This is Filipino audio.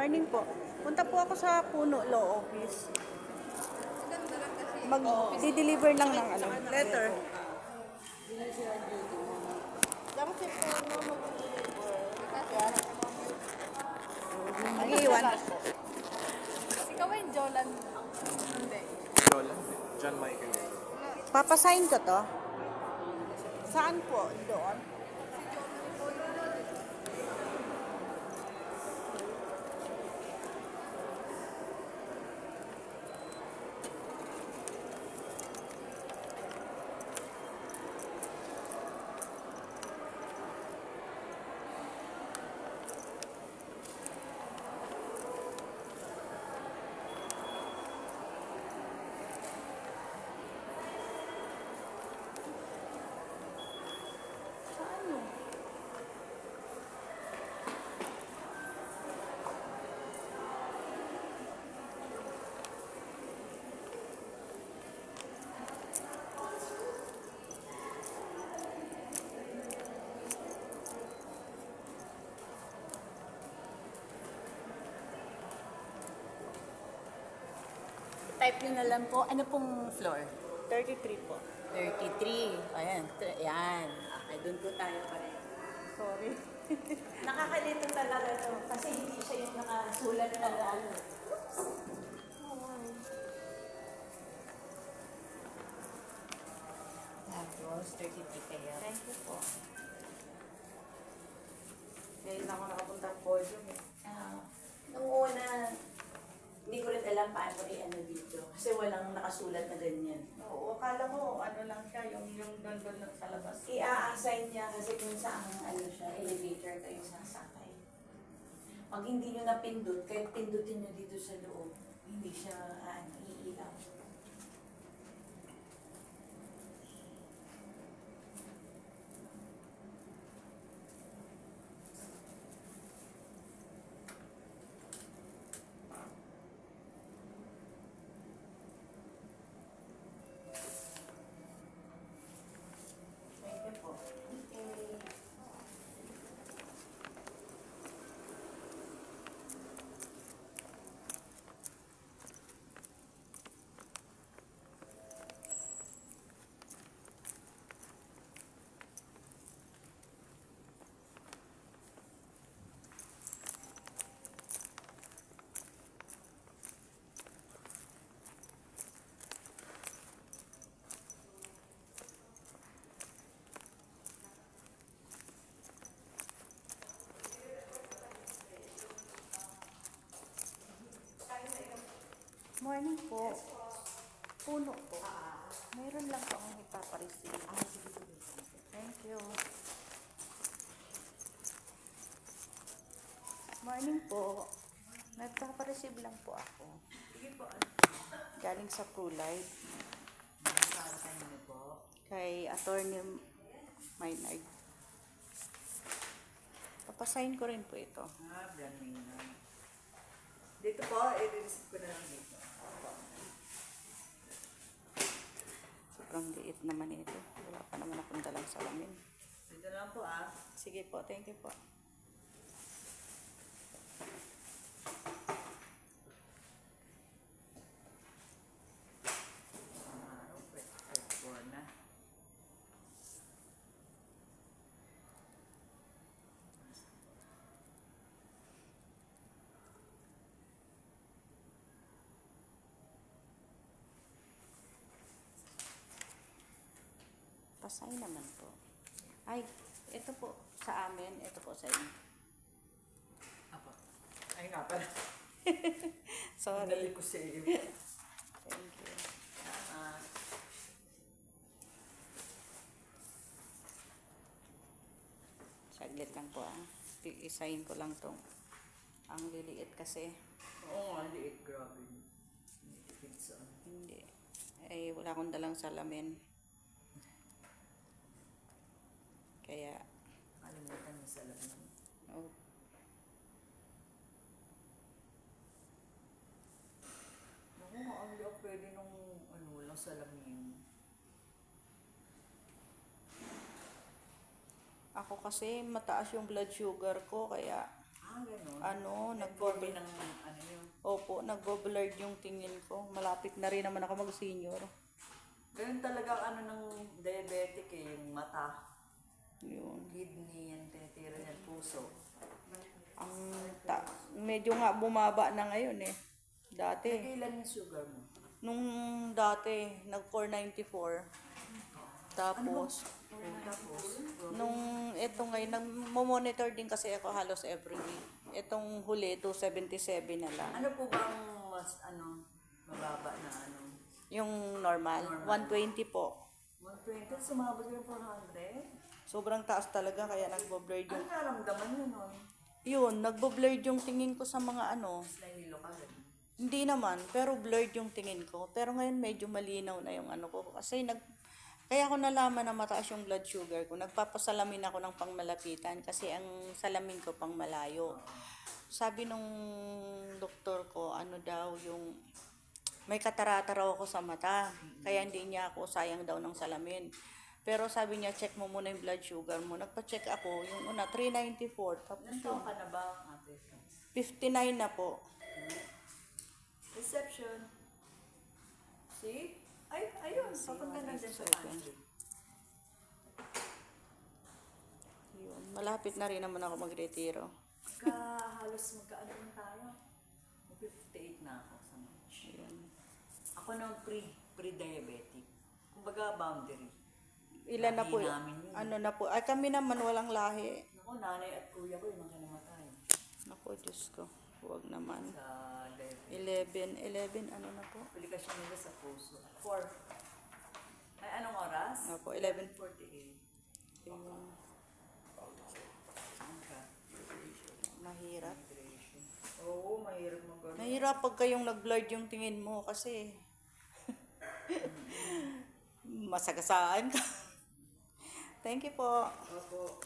Morning po. Punta po ako sa Puno Law Office. Mag-deliver lang ng ano, letter. Dapat si Puno mag-deliver. Mag-iwan. Ikaw ay Jolan. Hindi. Jolan, John Michael. Papasign ko to. Saan po? Doon? Type nyo na lang po. Ano pong floor? 33 po. 33. Ayan. Ayan. Okay, doon po tayo pareho. Sorry. Nakakalito talaga to. Kasi hindi siya yung nakasulat na ano. Tapos, 33 kayo. Thank you po. Ngayon ako nakapunta ng podium eh. Nung una, hindi ko rin alam paano i-ano dito. Kasi walang nakasulat na ganyan. Oo, akala mo ano lang siya, yung doon sa labas. I-assign niya kasi kung saan ano siya, elevator kayo sasakay. Pag hindi nyo napindot, kahit pindutin nyo dito sa loob, hindi siya iilaw. Thank you po. Morning po. Puno po. Mayroon lang po akong ipapareceive. Thank you. Morning po. Nagpapareceive lang po ako. Sige po. Galing sa Prolife. Saan niyo po? Kay Attorney Maynard. Papasign ko rin po ito. Galing na. Dito po, i-receive ko na lang dito. Sobrang liit naman ito. Wala pa naman akong dalang salamin. Dito lang po Sige po, thank you po. na. Pasign naman po. Ay, ito po sa amin. Ito po sa inyo. Apo. Ay nga pala. Sorry. Dali ko sa iyo. Thank you. Saglit lang po I-sign ko lang tong. Ang liliit kasi. Oo nga, liit. Grabe. Pizza. Hindi. Ay, wala akong dalang salamin. Kaya, Kalimutan mo sa lamin. oh, Naku, ang liok pwede nung walang salamin. ako kasi mataas yung blood sugar ko, kaya Ganun. Nag-blurred. ng ano yun. Opo, nag-blurred yung tingin ko. Malapit na rin naman ako mag-senior. Ganun talaga ng diabetic yung mata, Yun. kidney, yan, tinitira yan, puso. Medyo nga bumaba na ngayon eh. Dati. Kailan yung sugar mo? Nung dati, nag-494. Tapos, Tapos, nung ito ngayon, nag-monitor din kasi ako halos every week. Itong huli, 277 na lang. ano po bang mas mababa na Yung normal, 120 po. 120, sumabot yung 400? Sobrang taas talaga, kaya nagbo-blurred yung... Ano naramdaman nyo nun? Yun, nagbo-blurred yung tingin ko sa mga Nahilo ka rin. Hindi naman, pero blurred yung tingin ko. Pero ngayon medyo malinaw na yung ano ko. Kasi kaya ako nalaman na mataas yung blood sugar ko. Nagpapasalamin ako ng pangmalapitan kasi ang salamin ko pang malayo. Sabi nung doktor ko, yung may katarata raw ako sa mata. Kaya hindi niya ako sayang daw ng salamin. Pero sabi niya, check mo muna yung blood sugar mo. Nagpa-check ako, yung una, 394. Tapos Ilan taon ka na ba, ate? 59 na po. Reception. See? Ayun. Papunta na din sa pantry. Yun, malapit na rin naman ako magretiro. Halos magkaano na tayo. 58 na ako sa March. Yun. Ako nang pre-diabetic. Kumbaga boundary. Ilan na po? Lahi namin yun. Ano na po? Ay, kami naman walang lahi. Naku, nanay at kuya ko yung mga namatay. Naku, Diyos ko. Huwag naman. Sa diabetes. 11, ano na po? Aplikasyon nila sa puso. 4. Ay, anong oras? Opo, 11. 11:48. Yun. Saan ka? Mahirap. Hydration. Oo, mahirap mag-ano. Mahirap pag kayong nag-blurred yung tingin mo kasi masagasaan ka. Thank you po. Opo.